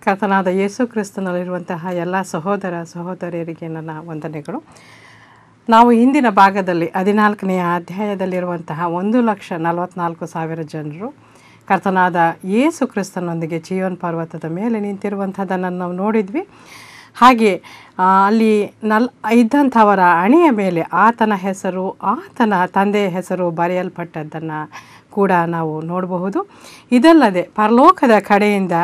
ಕರ್ತನಾದ ಯೇಸು ಕ್ರಿಸ್ತನಲ್ಲಿರುವಂತಹ ಎಲ್ಲ ಸಹೋದರ ಸಹೋದರಿಯರಿಗೆ ನನ್ನ ವಂದನೆಗಳು. ನಾವು ಹಿಂದಿನ ಭಾಗದಲ್ಲಿ 14ನೇ ಅಧ್ಯಾಯದಲ್ಲಿರುವಂತಹ 1,44,000 ಜನರು ಕರ್ತನಾದ ಯೇಸು ಕ್ರಿಸ್ತನೊಂದಿಗೆ ಚೀಯೋನ್ ಪರ್ವತದ ಮೇಲೆ ನಿಂತಿರುವಂಥದ್ದನ್ನು ನಾವು ನೋಡಿದ್ವಿ. ಹಾಗೆ ಅಲ್ಲಿ ಇದ್ದಂಥವರ ಹಣೆಯ ಮೇಲೆ ಆತನ ಹೆಸರು, ಆತನ ತಂದೆಯ ಹೆಸರು ಬರೆಯಲ್ಪಟ್ಟದ್ದನ್ನು ಕೂಡ ನಾವು ನೋಡಬಹುದು. ಇದಲ್ಲದೆ ಪರಲೋಕದ ಕಡೆಯಿಂದ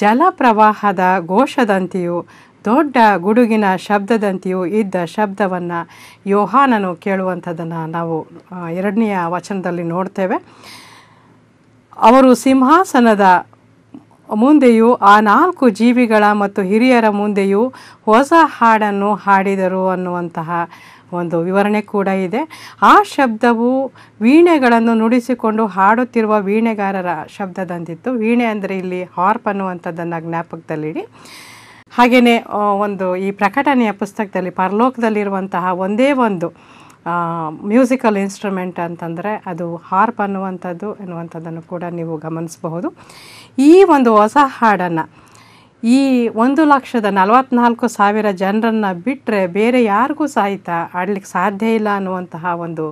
ಜಲಪ್ರವಾಹದ ಘೋಷದಂತೆಯೂ ದೊಡ್ಡ ಗುಡುಗಿನ ಶಬ್ದದಂತೆಯೂ ಇದ್ದ ಶಬ್ದವನ್ನು ಯೋಹಾನನು ಕೇಳುವಂಥದ್ದನ್ನು ನಾವು 2ನೆಯ ವಚನದಲ್ಲಿ ನೋಡ್ತೇವೆ. ಅವರು ಸಿಂಹಾಸನದ ಮುಂದೆಯೂ ಆ 4 ಜೀವಿಗಳ ಮತ್ತು ಹಿರಿಯರ ಮುಂದೆಯೂ ಹೊಸ ಹಾಡನ್ನು ಹಾಡಿದರು ಅನ್ನುವಂತಹ ಒಂದು ವಿವರಣೆ ಕೂಡ ಇದೆ. ಆ ಶಬ್ದವು ವೀಣೆಗಳನ್ನು ನುಡಿಸಿಕೊಂಡು ಹಾಡುತ್ತಿರುವ ವೀಣೆಗಾರರ ಶಬ್ದದಂತಿತ್ತು. ವೀಣೆ ಅಂದರೆ ಇಲ್ಲಿ ಹಾರ್ಪ್ ಅನ್ನುವಂಥದ್ದನ್ನು ಜ್ಞಾಪಕದಲ್ಲಿಡಿ. ಹಾಗೆಯೇ ಈ ಪ್ರಕಟಣೆಯ ಪುಸ್ತಕದಲ್ಲಿ ಪರಲೋಕದಲ್ಲಿರುವಂತಹ ಒಂದೇ ಒಂದು ಮ್ಯೂಸಿಕಲ್ ಇನ್ಸ್ಟ್ರೂಮೆಂಟ್ ಅಂತಂದರೆ ಅದು ಹಾರ್ಪ್ ಎನ್ನುವಂಥದ್ದನ್ನು ಕೂಡ ನೀವು ಗಮನಿಸಬಹುದು. ಈ ಒಂದು ಹೊಸ ಹಾಡನ್ನು ಈ 1,44,000 ಜನರನ್ನು ಬಿಟ್ಟರೆ ಬೇರೆ ಯಾರಿಗೂ ಸಹಿತ ಆಡಲಿಕ್ಕೆ ಸಾಧ್ಯ ಇಲ್ಲ ಅನ್ನುವಂತಹ ಒಂದು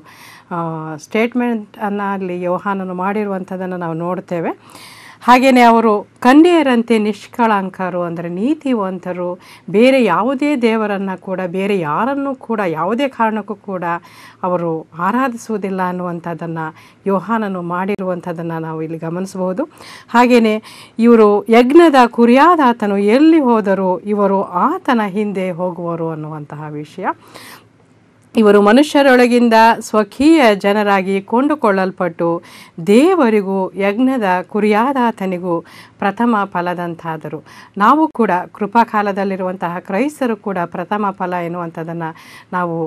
ಸ್ಟೇಟ್ಮೆಂಟನ್ನು ಅಲ್ಲಿ ಯೋಹಾನನು ಮಾಡಿರುವಂಥದ್ದನ್ನು ನಾವು ನೋಡ್ತೇವೆ. ಹಾಗೆಯೇ ಅವರು ಕನ್ಯೆಯರಂತೆ ನಿಷ್ಕಳಂಕರು ಅಂದರೆ ನೀತಿವಂತರು, ಬೇರೆ ಯಾವುದೇ ದೇವರನ್ನು ಕೂಡ ಬೇರೆ ಯಾರನ್ನೂ ಕೂಡ ಯಾವುದೇ ಕಾರಣಕ್ಕೂ ಕೂಡ ಅವರು ಆರಾಧಿಸುವುದಿಲ್ಲ ಅನ್ನುವಂಥದ್ದನ್ನು ಯೋಹಾನನು ಮಾಡಿರುವಂಥದ್ದನ್ನು ನಾವು ಇಲ್ಲಿ ಗಮನಿಸಬಹುದು. ಹಾಗೆಯೇ ಇವರು ಯಜ್ಞದ ಕುರಿಯಾದಾತನು ಎಲ್ಲಿ ಹೋದರೂ ಇವರು ಆತನ ಹಿಂದೆ ಹೋಗುವರು ಅನ್ನುವಂತಹ ವಿಷಯ. ಇವರು ಮನುಷ್ಯರೊಳಗಿಂದ ಸ್ವಕೀಯ ಜನರಾಗಿ ಕೊಂಡುಕೊಳ್ಳಲ್ಪಟ್ಟು ದೇವರಿಗೂ ಯಜ್ಞದ ಕುರಿಯಾದಾತನಿಗೂ ಪ್ರಥಮ ಫಲದಂತಾದರು. ನಾವು ಕೂಡ ಕೃಪಾಕಾಲದಲ್ಲಿರುವಂತಹ ಕ್ರೈಸ್ತರು ಕೂಡ ಪ್ರಥಮ ಫಲ ಎನ್ನುವಂಥದ್ದನ್ನು ನಾವು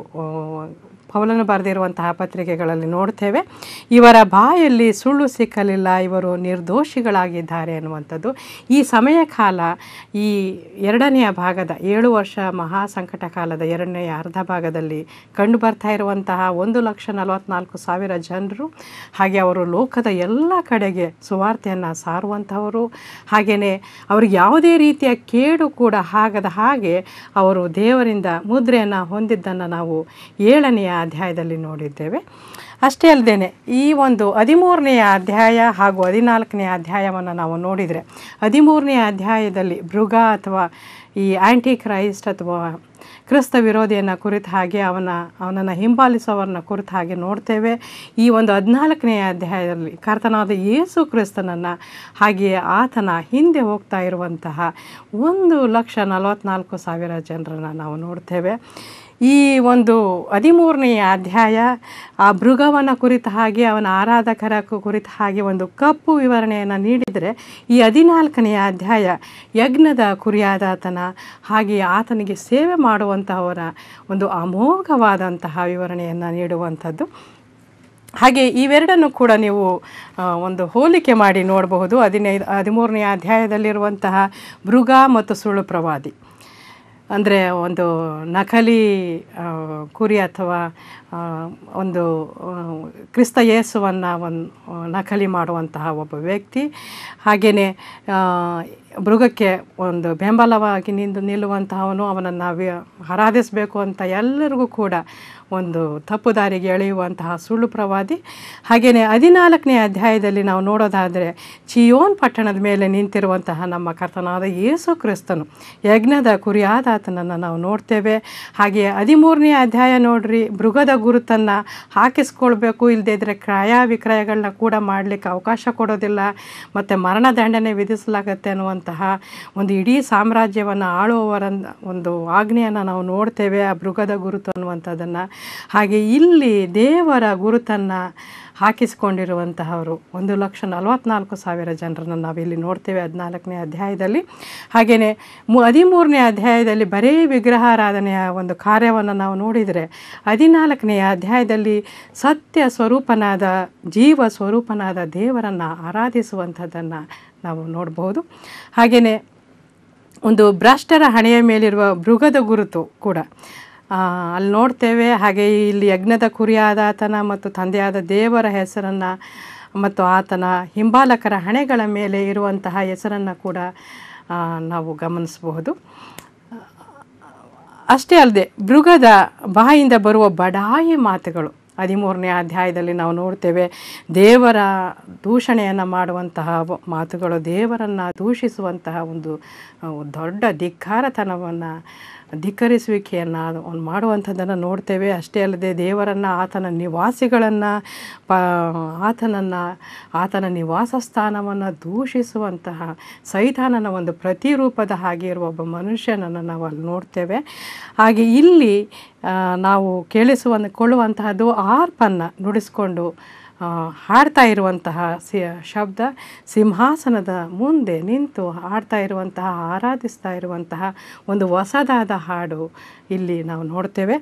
ಪೌಲನು ಬರೆದಿರುವಂತಹ ಪತ್ರಿಕೆಗಳಲ್ಲಿ ನೋಡ್ತೇವೆ. ಇವರ ಬಾಯಲ್ಲಿ ಸುಳ್ಳು ಸಿಕ್ಕಲಿಲ್ಲ, ಇವರು ನಿರ್ದೋಷಿಗಳಾಗಿದ್ದಾರೆ ಅನ್ನುವಂಥದ್ದು. ಈ ಸಮಯ ಕಾಲ ಈ 2ನೆಯ ಭಾಗದ 7 ವರ್ಷ ಮಹಾಸಂಕಟ ಕಾಲದ 2ನೆಯ ಅರ್ಧ ಭಾಗದಲ್ಲಿ ಕಂಡು ಬರ್ತಾ ಇರುವಂತಹ 1,44,000 ಜನರು. ಹಾಗೆ ಅವರು ಲೋಕದ ಎಲ್ಲ ಕಡೆಗೆ ಸುವಾರ್ತೆಯನ್ನು ಸಾರುವಂಥವರು. ಹಾಗೆಯೇ ಅವ್ರಿಗೆ ಯಾವುದೇ ರೀತಿಯ ಕೇಡು ಕೂಡ ಆಗದ ಹಾಗೆ ಅವರು ದೇವರಿಂದ ಮುದ್ರೆಯನ್ನು ಹೊಂದಿದ್ದನ್ನು ನಾವು 7ನೆಯ ಅಧ್ಯಾಯದಲ್ಲಿ ನೋಡಿದ್ದೇವೆ. ಅಷ್ಟೇ ಅಲ್ಲದೆ ಈ ಒಂದು 13ನೇ ಅಧ್ಯಾಯ ಹಾಗೂ 14ನೇ ಅಧ್ಯಾಯವನ್ನು ನಾವು ನೋಡಿದರೆ 13ನೇ ಅಧ್ಯಾಯದಲ್ಲಿ ಮೃಗ ಅಥವಾ ಈ ಆ್ಯಂಟಿ ಕ್ರೈಸ್ಟ್ ಅಥವಾ ಕ್ರಿಸ್ತ ವಿರೋಧಿಯನ್ನು ಕುರಿತ ಹಾಗೆ ಅವನನ್ನು ಹಿಂಬಾಲಿಸುವವರನ್ನ ಕುರಿತ ಹಾಗೆ ನೋಡ್ತೇವೆ. ಈ ಒಂದು 14ನೇ ಅಧ್ಯಾಯದಲ್ಲಿ ಕರ್ತನಾದ ಯೇಸು ಕ್ರಿಸ್ತನನ್ನು ಹಾಗೆಯೇ ಆತನ ಹಿಂದೆ ಹೋಗ್ತಾ ಇರುವಂತಹ 1,44,000 ಜನರನ್ನು ನಾವು ನೋಡ್ತೇವೆ. ಈ ಒಂದು 13ನೇ ಅಧ್ಯಾಯ ಆ ಮೃಗವನ್ನು ಕುರಿತ ಹಾಗೆ ಅವನ ಆರಾಧಕರ ಕುರಿತ ಹಾಗೆ ಒಂದು ಕಪ್ಪು ವಿವರಣೆಯನ್ನು ನೀಡಿದರೆ, ಈ 14ನೇ ಅಧ್ಯಾಯ ಯಜ್ಞದ ಕುರಿಯಾದಾತನ ಹಾಗೆ ಆತನಿಗೆ ಸೇವೆ ಮಾಡುವಂತಹವರ ಒಂದು ಅಮೋಘವಾದಂತಹ ವಿವರಣೆಯನ್ನು ನೀಡುವಂಥದ್ದು. ಹಾಗೆ ಇವೆರಡನ್ನು ಕೂಡ ನೀವು ಒಂದು ಹೋಲಿಕೆ ಮಾಡಿ ನೋಡಬಹುದು. 13ನೇ ಅಧ್ಯಾಯದಲ್ಲಿರುವಂತಹ ಮೃಗ ಮತ್ತು ಸುಳ್ಳು ಪ್ರವಾದಿ ಅಂದರೆ ಒಂದು ನಕಲಿ ಕುರಿ ಅಥವಾ ಒಂದು ಕ್ರಿಸ್ತ ಯೇಸುವನ್ನು ನಕಲಿ ಮಾಡುವಂತಹ ಒಬ್ಬ ವ್ಯಕ್ತಿ. ಹಾಗೆಯೇ ಮೃಗಕ್ಕೆ ಒಂದು ಬೆಂಬಲವಾಗಿ ನಿಲ್ಲುವಂತಹವನು, ಅವನನ್ನು ಆರಾಧಿಸಬೇಕು ಅಂತ ಎಲ್ಲರಿಗೂ ಕೂಡ ಒಂದು ತಪ್ಪು ದಾರಿಗೆ ಎಳೆಯುವಂತಹ ಸುಳ್ಳು ಪ್ರವಾದಿ. ಹಾಗೆಯೇ 14ನೇ ಅಧ್ಯಾಯದಲ್ಲಿ ನಾವು ನೋಡೋದಾದರೆ ಚೀಯೋನ್ ಪಟ್ಟಣದ ಮೇಲೆ ನಿಂತಿರುವಂತಹ ನಮ್ಮ ಕರ್ತನಾದ ಯೇಸು ಕ್ರಿಸ್ತನು ಯಜ್ಞದ ಕುರಿಯಾದಾತನನ್ನು ನಾವು ನೋಡ್ತೇವೆ. ಹಾಗೆಯೇ 13ನೇ ಅಧ್ಯಾಯ ನೋಡ್ರಿ, ಮೃಗದ ಗುರುತನ್ನು ಹಾಕಿಸ್ಕೊಳ್ಬೇಕು, ಇಲ್ಲದೇ ಇದ್ದರೆ ಕ್ರಯ ವಿಕ್ರಯಗಳನ್ನ ಕೂಡ ಮಾಡಲಿಕ್ಕೆ ಅವಕಾಶ ಕೊಡೋದಿಲ್ಲ, ಮತ್ತು ಮರಣದಂಡನೆ ವಿಧಿಸಲಾಗತ್ತೆ ಅನ್ನುವಂತಹ ಒಂದು ಇಡೀ ಸಾಮ್ರಾಜ್ಯವನ್ನು ಆಳುವವರ ಒಂದು ಆಜ್ಞೆಯನ್ನು ನಾವು ನೋಡ್ತೇವೆ, ಆ ಮೃಗದ ಗುರುತು ಅನ್ನುವಂಥದ್ದನ್ನು. ಹಾಗೆ ಇಲ್ಲಿ ದೇವರ ಗುರುತನ್ನು ಹಾಕಿಸಿಕೊಂಡಿರುವಂತಹವರು 1,44,000 ಜನರನ್ನು ನಾವಿಲ್ಲಿ ನೋಡ್ತೇವೆ 14ನೇ ಅಧ್ಯಾಯದಲ್ಲಿ. ಹಾಗೆಯೇ 13ನೇ ಅಧ್ಯಾಯದಲ್ಲಿ ಬರೀ ವಿಗ್ರಹಾರಾಧನೆಯ ಒಂದು ಕಾರ್ಯವನ್ನು ನಾವು ನೋಡಿದರೆ 14ನೇ ಅಧ್ಯಾಯದಲ್ಲಿ ಸತ್ಯ ಸ್ವರೂಪನಾದ ಜೀವ ಸ್ವರೂಪನಾದ ದೇವರನ್ನು ಆರಾಧಿಸುವಂಥದ್ದನ್ನು ನಾವು ನೋಡಬಹುದು. ಹಾಗೆಯೇ ಒಂದು ಭ್ರಷ್ಟರ ಹಣೆಯ ಮೇಲಿರುವ ಮೃಗದ ಗುರುತು ಕೂಡ ಅಲ್ಲಿ ನೋಡ್ತೇವೆ. ಹಾಗೆ ಇಲ್ಲಿ ಯಜ್ಞದ ಕುರಿಯಾದಾತನ ಮತ್ತು ತಂದೆಯಾದ ದೇವರ ಹೆಸರನ್ನು ಮತ್ತು ಆತನ ಹಿಂಬಾಲಕರ ಹಣೆಗಳ ಮೇಲೆ ಇರುವಂತಹ ಹೆಸರನ್ನು ಕೂಡ ನಾವು ಗಮನಿಸಬಹುದು. ಅಷ್ಟೇ ಅಲ್ಲದೆ ಮೃಗದ ಬಾಯಿಂದ ಬರುವ ಬಡಾಯಿ ಮಾತುಗಳು 13ನೇ ಅಧ್ಯಾಯದಲ್ಲಿ ನಾವು ನೋಡ್ತೇವೆ. ದೇವರ ದೂಷಣೆಯನ್ನು ಮಾಡುವಂತಹ ಮಾತುಗಳು, ದೇವರನ್ನು ದೂಷಿಸುವಂತಹ ಒಂದು ದೊಡ್ಡ ಧಿಕ್ಕಾರತನವನ್ನು, ಧಿಕ್ಕರಿಸುವಿಕೆಯನ್ನು ಮಾಡುವಂಥದ್ದನ್ನು ನೋಡ್ತೇವೆ. ಅಷ್ಟೇ ಅಲ್ಲದೆ ದೇವರನ್ನು, ಆತನ ನಿವಾಸಿಗಳನ್ನು, ಆತನ ನಿವಾಸ ಸ್ಥಾನವನ್ನು ದೂಷಿಸುವಂತಹ ಸೈತಾನನ ಒಂದು ಪ್ರತಿರೂಪದ ಹಾಗೆ ಇರುವ ಒಬ್ಬ ಮನುಷ್ಯನನ್ನು ನಾವು ಅಲ್ಲಿ ನೋಡ್ತೇವೆ. ಹಾಗೆ ಇಲ್ಲಿ ನಾವು ಕೊಳ್ಳುವಂತಹದ್ದು ಆರ್ಪನ್ನು ನುಡಿಸ್ಕೊಂಡು ಹಾಡ್ತಾ ಇರುವಂತಹ ಶಬ್ದ, ಸಿಂಹಾಸನದ ಮುಂದೆ ನಿಂತು ಹಾಡ್ತಾ ಇರುವಂತಹ, ಆರಾಧಿಸ್ತಾ ಇರುವಂತಹ ಒಂದು ಹೊಸದಾದ ಹಾಡು ಇಲ್ಲಿ ನಾವು ನೋಡ್ತೇವೆ.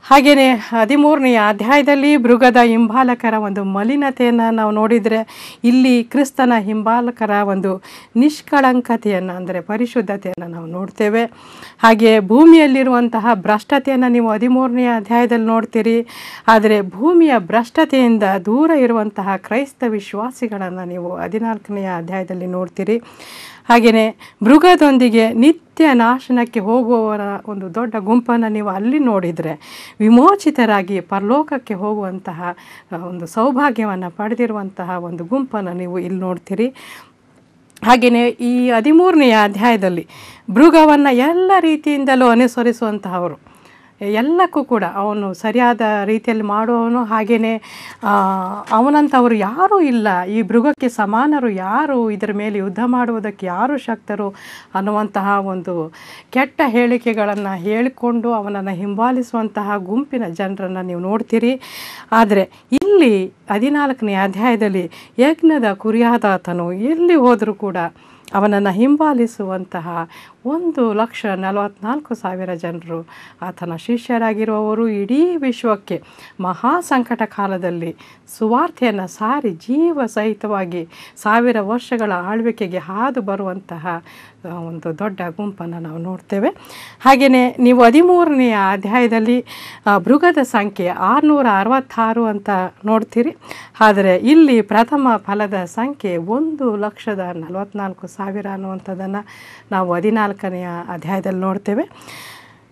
ಹಾಗೆಯೇ 13ನೇ ಅಧ್ಯಾಯದಲ್ಲಿ ಮೃಗದ ಹಿಂಬಾಲಕರ ಒಂದು ಮಲಿನತೆಯನ್ನು ನಾವು ನೋಡಿದರೆ, ಇಲ್ಲಿ ಕ್ರಿಸ್ತನ ಹಿಂಬಾಲಕರ ಒಂದು ನಿಷ್ಕಳಂಕತೆಯನ್ನು, ಅಂದರೆ ಪರಿಶುದ್ಧತೆಯನ್ನು ನಾವು ನೋಡ್ತೇವೆ. ಹಾಗೆ ಭೂಮಿಯಲ್ಲಿರುವಂತಹ ಭ್ರಷ್ಟತೆಯನ್ನು ನೀವು 13ನೇ ಅಧ್ಯಾಯದಲ್ಲಿ ನೋಡ್ತೀರಿ. ಆದರೆ ಭೂಮಿಯ ಭ್ರಷ್ಟತೆಯಿಂದ ದೂರ ಇರುವಂತಹ ಕ್ರೈಸ್ತ ವಿಶ್ವಾಸಿಗಳನ್ನು ನೀವು 14ನೇ ಅಧ್ಯಾಯದಲ್ಲಿ ನೋಡ್ತೀರಿ. ಹಾಗೆಯೇ ಮೃಗದೊಂದಿಗೆ ನಿತ್ಯ ನಾಶನಕ್ಕೆ ಹೋಗುವವರ ಒಂದು ದೊಡ್ಡ ಗುಂಪನ್ನು ನೀವು ಅಲ್ಲಿ ನೋಡಿದರೆ, ವಿಮೋಚಿತರಾಗಿ ಪರಲೋಕಕ್ಕೆ ಹೋಗುವಂತಹ ಒಂದು ಸೌಭಾಗ್ಯವನ್ನು ಪಡೆದಿರುವಂತಹ ಒಂದು ಗುಂಪನ್ನು ನೀವು ಇಲ್ಲಿ ನೋಡ್ತೀರಿ. ಹಾಗೆಯೇ ಈ 13ನೇ ಅಧ್ಯಾಯದಲ್ಲಿ ಮೃಗವನ್ನು ಎಲ್ಲ ರೀತಿಯಿಂದಲೂ ಅನುಸರಿಸುವಂತಹವರು, ಎಲ್ಲಕ್ಕೂ ಕೂಡ ಅವನು ಸರಿಯಾದ ರೀತಿಯಲ್ಲಿ ಮಾಡುವವನು. ಹಾಗೆಯೇ ಅವನಂಥವರು ಯಾರೂ ಇಲ್ಲ, ಈ ಮೃಗಕ್ಕೆ ಸಮಾನರು ಯಾರು, ಇದರ ಮೇಲೆ ಯುದ್ಧ ಮಾಡುವುದಕ್ಕೆ ಯಾರು ಶಕ್ತರು ಅನ್ನುವಂತಹ ಒಂದು ಕೆಟ್ಟ ಹೇಳಿಕೆಗಳನ್ನು ಹೇಳಿಕೊಂಡು ಅವನನ್ನು ಹಿಂಬಾಲಿಸುವಂತಹ ಗುಂಪಿನ ಜನರನ್ನು ನೀವು ನೋಡ್ತೀರಿ. ಆದರೆ ಇಲ್ಲಿ 14ನೇ ಅಧ್ಯಾಯದಲ್ಲಿ ಯಜ್ಞದ ಕುರಿಯಾದಾತನು ಎಲ್ಲಿ ಹೋದರೂ ಕೂಡ ಅವನನ್ನು ಹಿಂಬಾಲಿಸುವಂತಹ 1,44,000 ಜನರು ಆತನ ಶಿಷ್ಯರಾಗಿರುವವರು ಇಡೀ ವಿಶ್ವಕ್ಕೆ ಮಹಾ ಸಂಕಟ ಕಾಲದಲ್ಲಿ ಸುವಾರ್ತೆಯನ್ನು ಸಾರಿ ಜೀವ ಸಹಿತವಾಗಿ 1000 ವರ್ಷಗಳ ಆಳ್ವಿಕೆಗೆ ಹಾದು ಬರುವಂತಹ ಒಂದು ದೊಡ್ಡ ಗುಂಪನ್ನು ನಾವು ನೋಡ್ತೇವೆ. ಹಾಗೆಯೇ ನೀವು 13ನೇ ಅಧ್ಯಾಯದಲ್ಲಿ ಮೃಗದ ಸಂಖ್ಯೆ 666 ಅಂತ ನೋಡ್ತೀರಿ. ಆದರೆ ಇಲ್ಲಿ ಪ್ರಥಮ ಫಲದ ಸಂಖ್ಯೆ 1,44,000 ಅನ್ನುವಂಥದ್ದನ್ನು ನಾವು 14ನೇ ಅಧ್ಯಾಯದಲ್ಲಿ ನೋಡ್ತೇವೆ.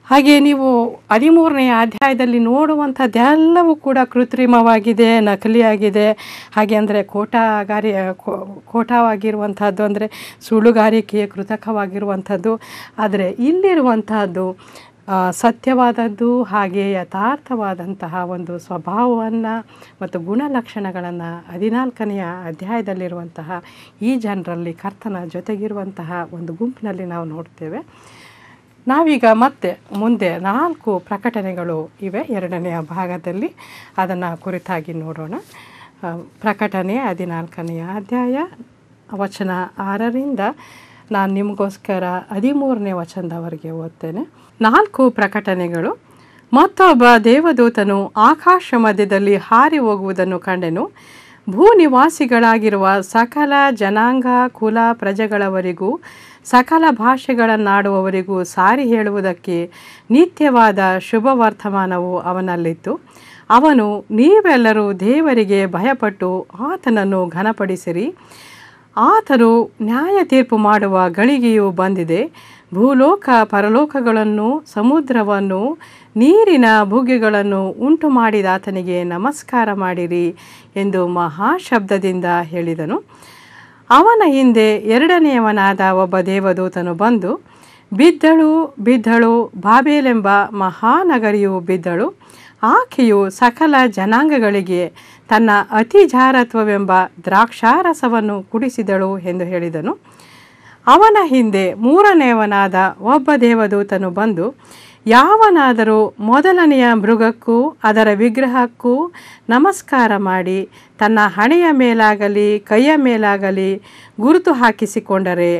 ಹಾಗೆ ನೀವು 13ನೇ ಅಧ್ಯಾಯದಲ್ಲಿ ನೋಡುವಂಥದ್ದೆಲ್ಲವೂ ಕೂಡ ಕೃತ್ರಿಮವಾಗಿದೆ, ನಕಲಿಯಾಗಿದೆ. ಹಾಗೆ ಅಂದರೆ ಕೋಟವಾಗಿರುವಂಥದ್ದು, ಅಂದರೆ ಸುಳ್ಳುಗಾರಿಕೆ ಕೃತಕವಾಗಿರುವಂಥದ್ದು. ಆದರೆ ಇಲ್ಲಿರುವಂತಹದ್ದು ಸತ್ಯವಾದದ್ದು, ಹಾಗೆ ಯಥಾರ್ಥವಾದಂತಹ ಒಂದು ಸ್ವಭಾವವನ್ನು ಮತ್ತು ಗುಣಲಕ್ಷಣಗಳನ್ನು 14ನೇ ಅಧ್ಯಾಯದಲ್ಲಿರುವಂತಹ ಈ ಜನರಲ್ಲಿ ಕರ್ತನ ಜೊತೆಗಿರುವಂತಹ ಒಂದು ಗುಂಪಿನಲ್ಲಿ ನಾವು ನೋಡ್ತೇವೆ. ನಾವೀಗ ಮತ್ತೆ ಮುಂದೆ 4 ಪ್ರಕಟಣೆಗಳು ಇವೆ 2ನೇ ಭಾಗದಲ್ಲಿ, ಅದನ್ನು ಕುರಿತಾಗಿ ನೋಡೋಣ. ಪ್ರಕಟಣೆ 14ನೇ ಅಧ್ಯಾಯ ವಚನ 6ರಿಂದ ನಾನು ನಿಮಗೋಸ್ಕರ 13ನೇ ವಚನದವರೆಗೆ ಓದ್ತೇನೆ. 4 ಪ್ರಕಟಣೆಗಳು. ಮತ್ತೊಬ್ಬ ದೇವದೂತನು ಆಕಾಶ ಮಧ್ಯದಲ್ಲಿ ಹಾರಿ ಹೋಗುವುದನ್ನು ಕಂಡೆನು. ಭೂನಿವಾಸಿಗಳಾಗಿರುವ ಸಕಲ ಜನಾಂಗ, ಕುಲ, ಪ್ರಜೆಗಳವರಿಗೂ ಸಕಲ ಭಾಷೆಗಳನ್ನಾಡುವವರಿಗೂ ಸಾರಿ ಹೇಳುವುದಕ್ಕೆ ನಿತ್ಯವಾದ ಶುಭ ವರ್ತಮಾನವು ಅವನಲ್ಲಿತ್ತು. ಅವನು, ನೀವೆಲ್ಲರೂ ದೇವರಿಗೆ ಭಯಪಟ್ಟು ಆತನನ್ನು ಘನಪಡಿಸಿರಿ. ಆತನು ನ್ಯಾಯ ತೀರ್ಪು ಮಾಡುವ ಗಳಿಗೆಯು ಬಂದಿದೆ. ಭೂಲೋಕ ಪರಲೋಕಗಳನ್ನು, ಸಮುದ್ರವನ್ನು, ನೀರಿನ ಬುಗ್ಗೆಗಳನ್ನು ಉಂಟು ಮಾಡಿದ ಆತನಿಗೆ ನಮಸ್ಕಾರ ಮಾಡಿರಿ ಎಂದು ಮಹಾಶಬ್ದದಿಂದ ಹೇಳಿದನು. ಅವನ ಹಿಂದೆ 2ನೇಯವನಾದ ಒಬ್ಬ ದೇವದೂತನು ಬಂದು, ಬಿದ್ದಳು, ಬಿದ್ದಳು, ಬಾಬೇಲೆಂಬ ಮಹಾನಗರಿಯು ಬಿದ್ದಳು. ಆಕೆಯು ಸಕಲ ಜನಾಂಗಗಳಿಗೆ ತನ್ನ ಅತಿಜಾರತ್ವವೆಂಬ ದ್ರಾಕ್ಷಾರಸವನ್ನು ಕುಡಿಸಿದಳು ಎಂದು ಹೇಳಿದನು. ಅವನ ಹಿಂದೆ 3ನೇಯವನಾದ ಒಬ್ಬ ದೇವದೂತನು ಬಂದು, ಯಾವನಾದರೂ ಮೊದಲನೆಯ ಮೃಗಕ್ಕೂ ಅದರ ವಿಗ್ರಹಕ್ಕೂ ನಮಸ್ಕಾರ ಮಾಡಿ ತನ್ನ ಹಣೆಯ ಮೇಲಾಗಲಿ ಕೈಯ ಮೇಲಾಗಲಿ ಗುರುತು ಹಾಕಿಸಿಕೊಂಡರೆ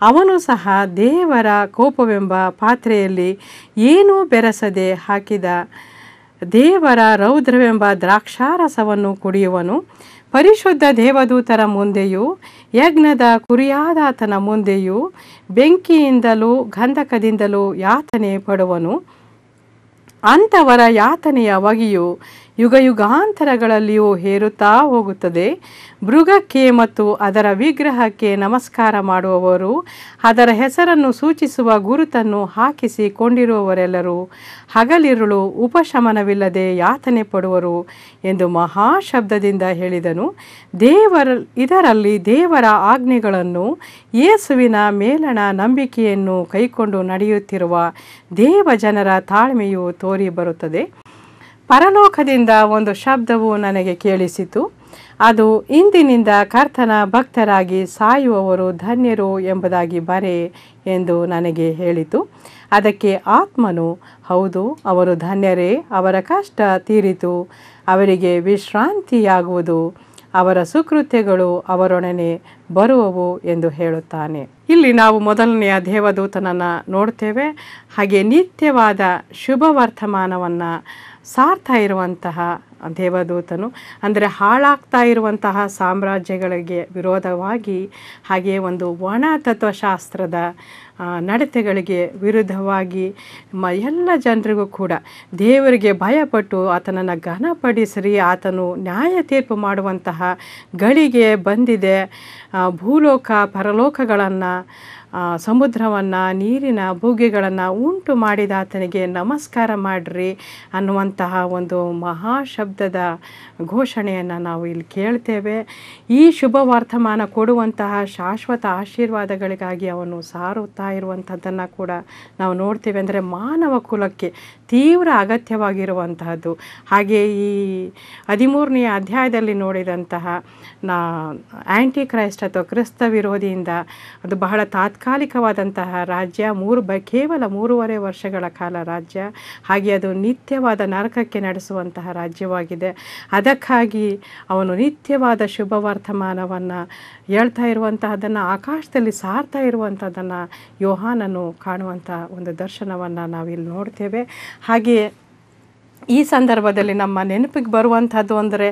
ಅವನು ಸಹ ದೇವರ ಕೋಪವೆಂಬ ಪಾತ್ರೆಯಲ್ಲಿ ಏನೂ ಬೆರೆಸದೆ ಹಾಕಿದ ದೇವರ ರೌದ್ರವೆಂಬ ದ್ರಾಕ್ಷಾರಸವನ್ನು ಕುಡಿಯುವನು. ಪರಿಶುದ್ಧ ದೇವದೂತರ ಮುಂದೆಯೂ ಯಜ್ಞದ ಕುರಿಯಾದಾತನ ಮುಂದೆಯೂ ಬೆಂಕಿಯಿಂದಲೂ ಗಂಧಕದಿಂದಲೂ ಯಾತನೆ ಪಡುವನು. ಅಂಥವರ ಯಾತನೆಯ ಹೊಗೆಯು ಯುಗಾಂತರಗಳಲ್ಲಿಯೂ ಹೇರುತ್ತಾ ಹೋಗುತ್ತದೆ. ಮೃಗಕ್ಕೆ ಮತ್ತು ಅದರ ವಿಗ್ರಹಕ್ಕೆ ನಮಸ್ಕಾರ ಮಾಡುವವರು, ಅದರ ಹೆಸರನ್ನು ಸೂಚಿಸುವ ಗುರುತನ್ನು ಹಾಕಿಸಿಕೊಂಡಿರುವವರೆಲ್ಲರೂ ಹಗಲಿರುಳು ಉಪಶಮನವಿಲ್ಲದೆ ಯಾತನೆ ಪಡುವರು ಎಂದು ಮಹಾಶಬ್ದದಿಂದ ಹೇಳಿದನು. ಇದರಲ್ಲಿ ದೇವರ ಆಜ್ಞೆಗಳನ್ನು, ಯೇಸುವಿನ ಮೇಲಣ ನಂಬಿಕೆಯನ್ನು ಕೈಕೊಂಡು ನಡೆಯುತ್ತಿರುವ ದೇವಜನರ ತಾಳ್ಮೆಯು ತೋರಿ ಬರುತ್ತದೆ. ಪರಲೋಕದಿಂದ ಒಂದು ಶಬ್ದವು ನನಗೆ ಕೇಳಿಸಿತು. ಅದು, ಇಂದಿನಿಂದ ಕರ್ತನ ಭಕ್ತರಾಗಿ ಸಾಯುವವರು ಧನ್ಯರು ಎಂಬುದಾಗಿ ಬರೆ ಎಂದು ನನಗೆ ಹೇಳಿತು. ಅದಕ್ಕೆ ಆತ್ಮನು, ಹೌದು, ಅವರು ಧನ್ಯರೇ, ಅವರ ಕಷ್ಟ ತೀರಿತು, ಅವರಿಗೆ ವಿಶ್ರಾಂತಿಯಾಗುವುದು, ಅವರ ಸುಕೃತ್ಯಗಳು ಅವರೊಡನೆ ಬರುವವು ಎಂದು ಹೇಳುತ್ತಾನೆ. ಇಲ್ಲಿ ನಾವು ಮೊದಲನೆಯ ದೇವದೂತನನ್ನು ನೋಡ್ತೇವೆ. ಹಾಗೆ ನಿತ್ಯವಾದ ಶುಭ ವರ್ತಮಾನವನ್ನು ಸಾರ್ತಾ ಇರುವಂತಹ ದೇವದೂತನು, ಅಂದರೆ ಹಾಳಾಗ್ತಾ ಇರುವಂತಹ ಸಾಮ್ರಾಜ್ಯಗಳಿಗೆ ವಿರೋಧವಾಗಿ, ಹಾಗೆ ಒಂದು ಒಣ ತತ್ವಶಾಸ್ತ್ರದ ನಡತೆಗಳಿಗೆ ವಿರುದ್ಧವಾಗಿ ಎಲ್ಲ ಜನರಿಗೂ ಕೂಡ ದೇವರಿಗೆ ಭಯಪಟ್ಟು ಆತನನ್ನು ಘನಪಡಿಸಿರಿ, ಆತನು ನ್ಯಾಯ ತೀರ್ಪು ಮಾಡುವಂತಹ ಗಳಿಗೆ ಬಂದಿದೆ. ಭೂಲೋಕ ಪರಲೋಕಗಳನ್ನು, ಸಮುದ್ರವನ್ನು, ನೀರಿನ ಬುಗ್ಗೆಗಳನ್ನು ಉಂಟು ಮಾಡಿದ ಆತನಿಗೆ ನಮಸ್ಕಾರ ಮಾಡಿರಿ ಅನ್ನುವಂತಹ ಒಂದು ಮಹಾಶಬ್ದದ ಘೋಷಣೆಯನ್ನು ನಾವು ಇಲ್ಲಿ ಕೇಳ್ತೇವೆ. ಈ ಶುಭ ವರ್ತಮಾನ ಕೊಡುವಂತಹ ಶಾಶ್ವತ ಆಶೀರ್ವಾದಗಳಿಗಾಗಿ ಅವನು ಸಾರುತ್ತಾ ಇರುವಂಥದ್ದನ್ನು ಕೂಡ ನಾವು ನೋಡ್ತೇವೆ. ಅಂದರೆ ಮಾನವ ಕುಲಕ್ಕೆ ತೀವ್ರ ಅಗತ್ಯವಾಗಿರುವಂತಹದ್ದು. ಹಾಗೆ ಈ 13ನೇ ಅಧ್ಯಾಯದಲ್ಲಿ ನೋಡಿದಂತಹ ಆ್ಯಂಟಿ ಕ್ರೈಸ್ಟ್ ಅಥವಾ ಕ್ರಿಸ್ತ ವಿರೋಧಿಯಿಂದ ಅದು ಬಹಳ ತಾತ್ಕಾಲಿಕವಾದಂತಹ ರಾಜ್ಯ, ಕೇವಲ 3.5 ವರ್ಷಗಳ ಕಾಲ ರಾಜ್ಯ. ಹಾಗೆ ಅದು ನಿತ್ಯವಾದ ನರಕಕ್ಕೆ ನಡೆಸುವಂತಹ ರಾಜ್ಯವಾಗಿದೆ. ಅದಕ್ಕಾಗಿ ಅವನು ನಿತ್ಯವಾದ ಶುಭ ವರ್ತಮಾನವನ್ನು ಹೇಳ್ತಾ ಇರುವಂತಹದ್ದನ್ನು, ಆಕಾಶದಲ್ಲಿ ಸಾರ್ತಾ ಇರುವಂಥದ್ದನ್ನು ಯೋಹಾನನು ಕಾಣುವಂಥ ಒಂದು ದರ್ಶನವನ್ನು ನಾವಿಲ್ಲಿ ನೋಡ್ತೇವೆ. ಹಾಗೆಯೇ ಈ ಸಂದರ್ಭದಲ್ಲಿ ನಮ್ಮ ನೆನಪಿಗೆ ಬರುವಂಥದ್ದು ಅಂದರೆ